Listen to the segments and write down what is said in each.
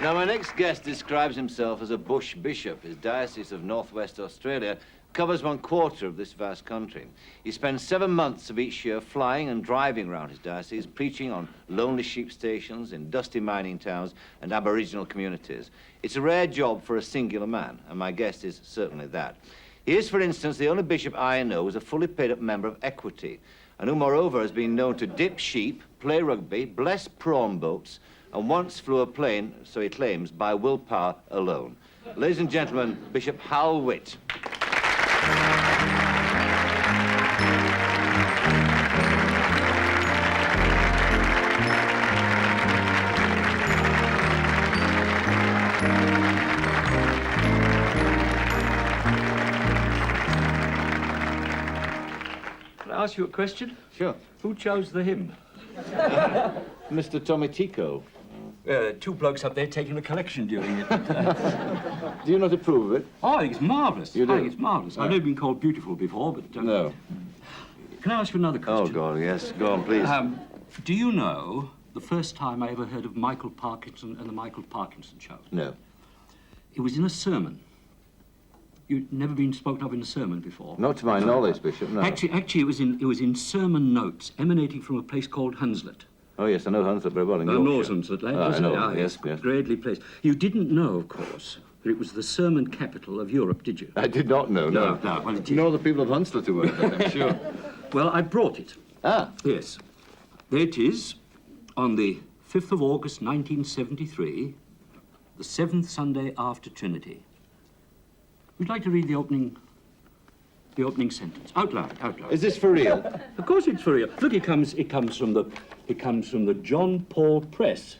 Now, my next guest describes himself as a bush bishop. His diocese of northwest Australia covers 1/4 of this vast country. He spends 7 months of each year flying and driving around his diocese, preaching on lonely sheep stations, in dusty mining towns, and Aboriginal communities. It's a rare job for a singular man, and my guest is certainly that. He is, for instance, the only bishop I know who's a fully paid-up member of Equity, and who, moreover, has been known to dip sheep, play rugby, bless prawn boats, and once flew a plane, so he claims, by willpower alone. Ladies and gentlemen, Bishop Howell Witt. Can I ask you a question? Sure. Who chose the hymn? Mr. Tommy Tico. 2 blokes up there taking a collection during it. Do you not approve of it? Oh, I think it's marvellous. You do? I think it's marvellous. I've never been called beautiful before, but... No. Can I ask you another question? Oh, God, yes. Go on, please. Do you know the first time I ever heard of Michael Parkinson and the Michael Parkinson Show? No. It was in a sermon. You'd never been spoken of in a sermon before? Not to my knowledge, Bishop, no. Actually, it was in sermon notes emanating from a place called Hunslet. Oh, yes, I know Hunslet very well in North Yorkshire. Hunslet, I know, Ah, yes, yes. Greatly placed. You didn't know, of course, that it was the sermon capital of Europe, did you? I did not know, no. No, well, it You is. know the people of Hunslet who were there, sure. Well, I brought it. Ah, Yes. There it is, on the 5th of August, 1973, the 7th Sunday after Trinity. Would you like to read the opening sentence? Out loud, out loud. is this for real? Of course it's for real. Look, it comes from the John Paul Press.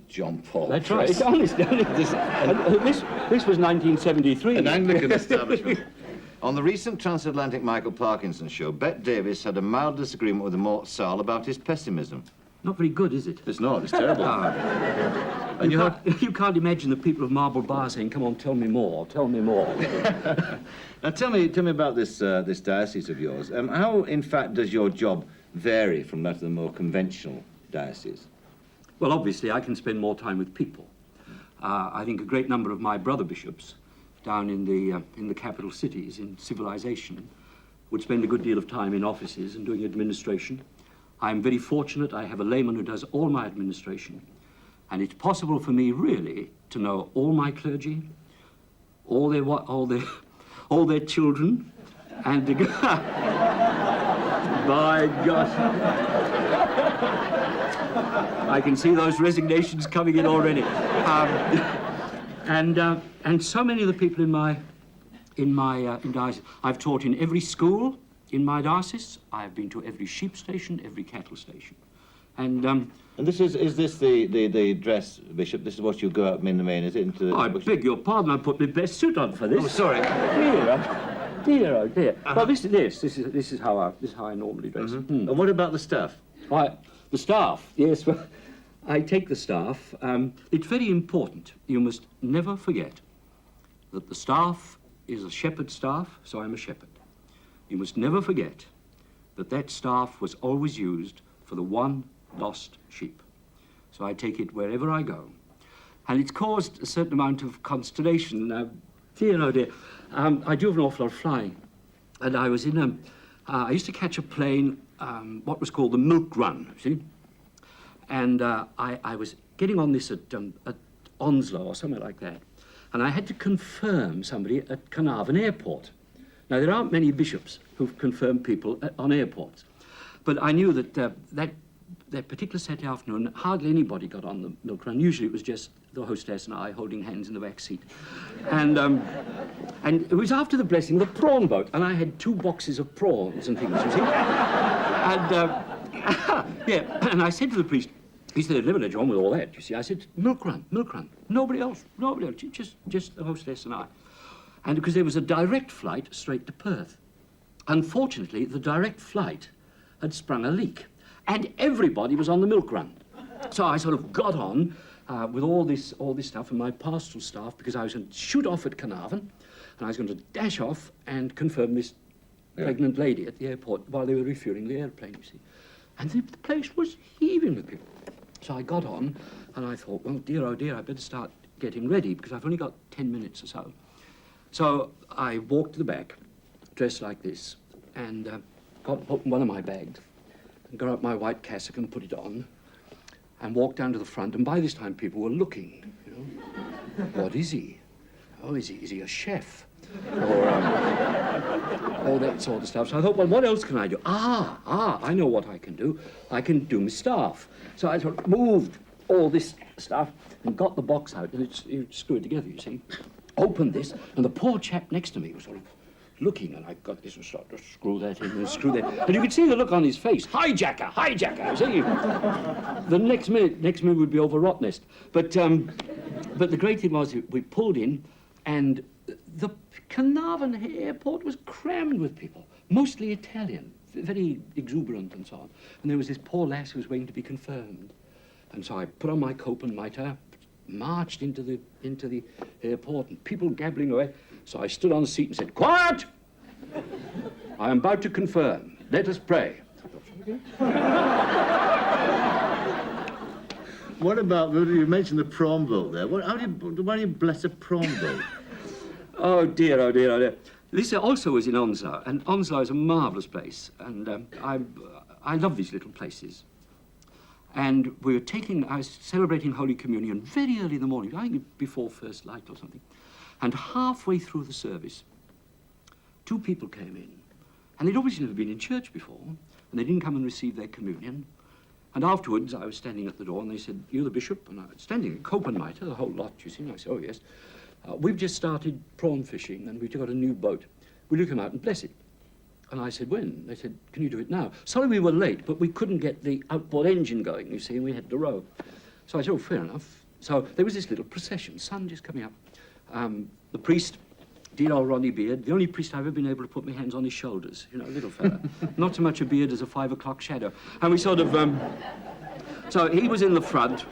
John Paul. That's Press. right. It's honest. This was 1973. An Anglican establishment. On the recent transatlantic Michael Parkinson show, Bette Davis had a mild disagreement with the Mort Saul about his pessimism. Not very good, is it? It's not, it's terrible. And you can't imagine the people of Marble Bar saying, "Come on, tell me more, tell me more." Now, tell me about this diocese of yours. How, in fact, does your job vary from that of the more conventional diocese? Well, obviously, I can spend more time with people. I think a great number of my brother bishops down in the capital cities, in civilization, would spend a good deal of time in offices and doing administration. I'm very fortunate. I have a layman who does all my administration. And it's possible for me, really, to know all my clergy, all their children, and to go... My gosh. I can see those resignations coming in already. And so many of the people in diocese. I've taught in every school in my diocese. I've been to every sheep station, every cattle station. And this is this the dress, Bishop? This is what you go out in the main, is it? Into the I beg your pardon. I put my best suit on for this. Oh, sorry. Dear, oh dear. Well, this is how I normally dress. And what about the staff? Why, the staff? Yes. Well, I take the staff. It's very important. You must never forget that the staff is a shepherd staff, so I'm a shepherd. You must never forget that that staff was always used for the one lost sheep. So I take it wherever I go. And it's caused a certain amount of consternation. Dear, oh dear. I do have an awful lot of flying. And I was in I used to catch a plane, what was called the milk run, see? And I was getting on this at Onslow or somewhere like that. And I had to confirm somebody at Carnarvon Airport. Now, there aren't many bishops who've confirmed people on airports. But I knew that that particular Saturday afternoon, hardly anybody got on the milk run. Usually it was just the hostess and I holding hands in the back seat. And it was after the blessing of the prawn boat, and I had 2 boxes of prawns and things, you see. And, yeah, and I said to the priest, he said, "I'd never let you on with all that, you see." I said, milk run, nobody else, just the hostess and I. And because there was a direct flight straight to Perth. Unfortunately, the direct flight had sprung a leak, and everybody was on the milk run. So I sort of got on with all this stuff and my pastoral staff, because I was going to shoot off at Carnarvon, and I was going to dash off and confirm this pregnant lady at the airport while they were refueling the airplane, you see. And the place was heaving with people. So I got on, And I thought, well, dear, oh dear, I better start getting ready because I've only got 10 minutes or so. So I walked to the back, dressed like this, and opened one of my bags, and got out my white cassock and put it on, and walked down to the front. And by this time, people were looking, you know. What is he? Oh, is he a chef? Or all that sort of stuff. So I thought, well, what else can I do? I know what I can do. I can do my staff. So I sort of moved all this stuff and got the box out, and it screwed together, you see. Opened this, and the poor chap next to me was sort of looking, and I got this and started to screw that in and screw that. And you could see the look on his face. Hijacker, hijacker. See? The next minute would be over rot nest. But the great thing was we pulled in, and the Carnarvon airport was crammed with people, mostly Italian, very exuberant and so on. And there was this poor lass who was waiting to be confirmed. And so I put on my cope and mitre, marched into the airport, and people gabbling away. So I stood on the seat and said, "Quiet! I am about to confirm. Let us pray." What about, you mentioned the prom boat there. Why do you bless a prom boat? Oh dear, oh dear, oh dear. This also was in Onslow, and Onslow is a marvellous place, and I love these little places. And I was celebrating Holy Communion very early in the morning, I think before first light or something. And halfway through the service, two people came in, and they'd obviously never been in church before, and they didn't come and receive their communion. And afterwards, I was standing at the door, and they said, "You're the bishop?" And I was standing at cope and mitre, the whole lot, you see. And I said, "Oh, yes. We've just started prawn fishing, and we've got a new boat. Will you come out and bless it?" And I said, "When?" They said, "Can you do it now?" Sorry we were late, but we couldn't get the outboard engine going, you see, and we had to row. So I said, "Oh, fair enough." So there was this little procession, sun just coming up. The priest, dear old Ronnie Beard, the only priest I've ever been able to put my hands on his shoulders, you know, a little fella. Not so much a beard as a 5 o'clock shadow. And we sort of, so he was in the front,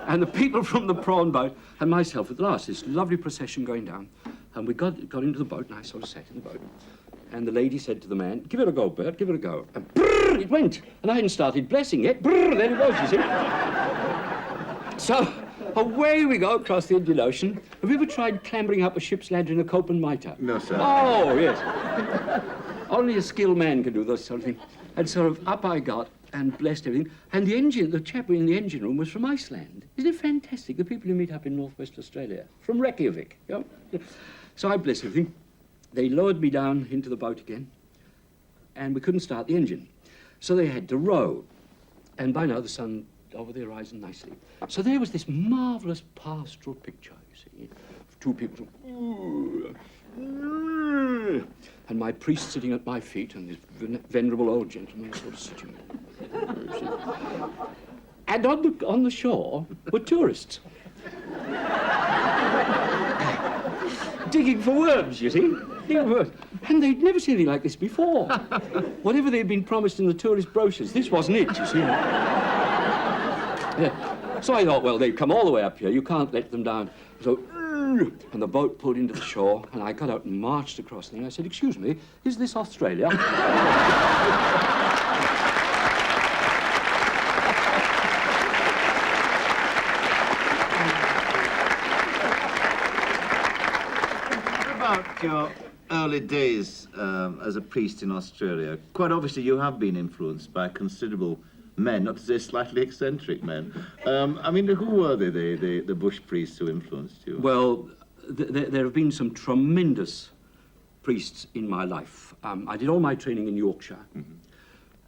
and the people from the prawn boat, and myself at last, this lovely procession going down. And we got into the boat, and I sort of sat in the boat. And the lady said to the man, "Give it a go, Bert, give it a go." And brrr, it went. And I hadn't started blessing yet. Brrr, there it was, you see. So away we go across the Indian Ocean. Have you ever tried clambering up a ship's ladder in a cope and mitre? No, sir. Oh, yes. Only a skilled man can do those sort of things. And sort of up I got and blessed everything. And the chap in the engine room was from Iceland. Isn't it fantastic? The people you meet up in northwest Australia, from Reykjavik. You know? So I blessed everything. They lowered me down into the boat again, and we couldn't start the engine. So they had to row. And by now the sun over the horizon nicely. So there was this marvellous pastoral picture, you see, of two people, and my priest sitting at my feet, and this venerable old gentleman sort of sitting there. And on the shore were tourists. Digging for worms, you see. And they'd never seen anything like this before. Whatever they'd been promised in the tourist brochures, this wasn't it, you see. Yeah. So I thought, well, they've come all the way up here. You can't let them down. So, and the boat pulled into the shore, and I got out and marched across the thing. I said, "Excuse me, is this Australia?" About your early days as a priest in Australia, quite obviously you have been influenced by considerable men, not to say slightly eccentric men. I mean, who were they, the bush priests who influenced you? Well, there have been some tremendous priests in my life. I did all my training in Yorkshire,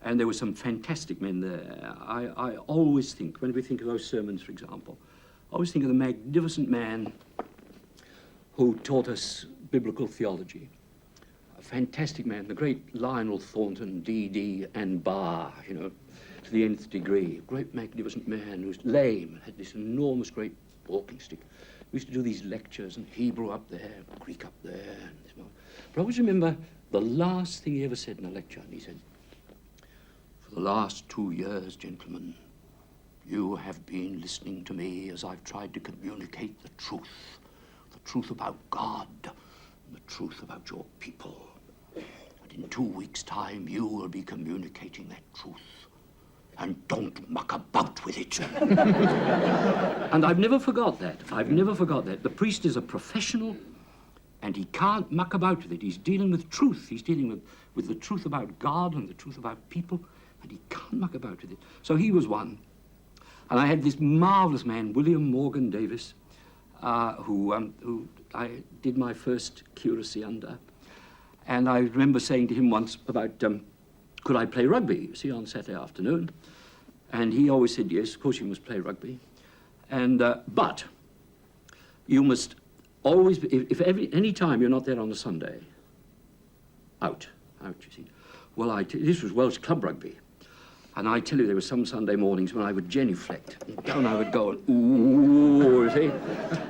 and there were some fantastic men there. I always think, when we think of those sermons, for example, I always think of the magnificent man who taught us biblical theology. A fantastic man, the great Lionel Thornton, D.D. and Bar, you know, to the nth degree. A great, magnificent man who was lame, had this enormous, great walking stick. We used to do these lectures, and Hebrew up there, Greek up there. But I always remember the last thing he ever said in a lecture, and he said, "For the last 2 years, gentlemen, you have been listening to me as I've tried to communicate the truth about God, and the truth about your people. And in 2 weeks' time, you will be communicating that truth. and don't muck about with it. And I've never forgot that. I've never forgot that. The priest is a professional, and he can't muck about with it. He's dealing with truth. He's dealing with the truth about God and the truth about people, and he can't muck about with it. So he was one. And I had this marvellous man, William Morgan Davis, who I did my first curacy under. And I remember saying to him once about, could I play rugby, you see, on Saturday afternoon? And he always said, yes, of course you must play rugby. And, but you must always, any time you're not there on a Sunday, out, you see. Well, this was Welsh club rugby. And I tell you, there were some Sunday mornings when I would genuflect. And down I would go, and ooh, you see?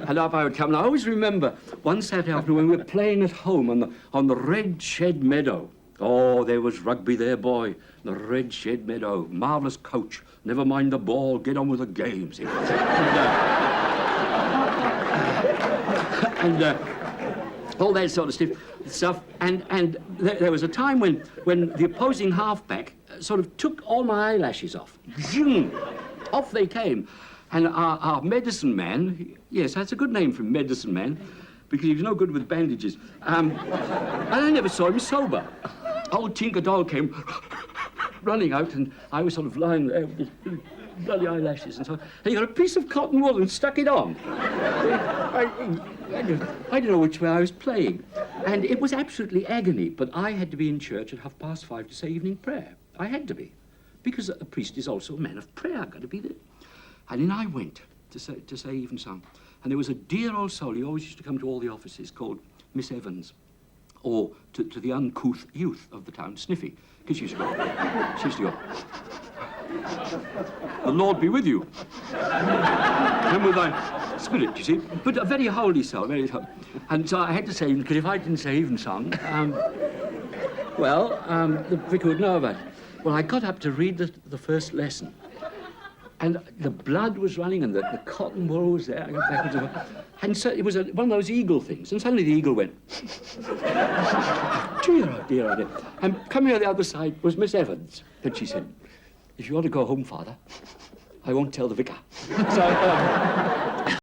And up I would come. And I always remember one Saturday afternoon when we were playing at home on the Red Shed Meadow. Oh, there was rugby there, boy. The Red Shed Meadow. Marvellous coach. Never mind the ball. Get on with the game. See? And all that sort of stuff. And there was a time when the opposing halfback sort of took all my eyelashes off. Zoom! Off they came. And our medicine man, yes, that's a good name for medicine man, because he was no good with bandages. And I never saw him sober. Old Tinker Doll came running out, and I was sort of lying there with his bloody eyelashes and so on. And he got a piece of cotton wool and stuck it on. I don't know which way I was playing. And it was absolutely agony, but I had to be in church at 5:30 to say evening prayer. I had to be, because a priest is also a man of prayer. I've got to be there. And then I went to say evensong. And there was a dear old soul, he always used to come to all the offices, called Miss Evans, or to the uncouth youth of the town, Sniffy, because she used to go, the Lord be with you. And with thy spirit, you see. But a very holy soul, very holy. And so I had to say, because if I didn't say evensong, the vicar would know about it. Well, I got up to read the first lesson. And the blood was running and the cotton wool was there. I got backwards and forwards. And so it was one of those eagle things. And suddenly the eagle went, dear, oh dear, oh dear. And coming on the other side was Miss Evans. And she said, if you want to go home, Father, I won't tell the vicar. So,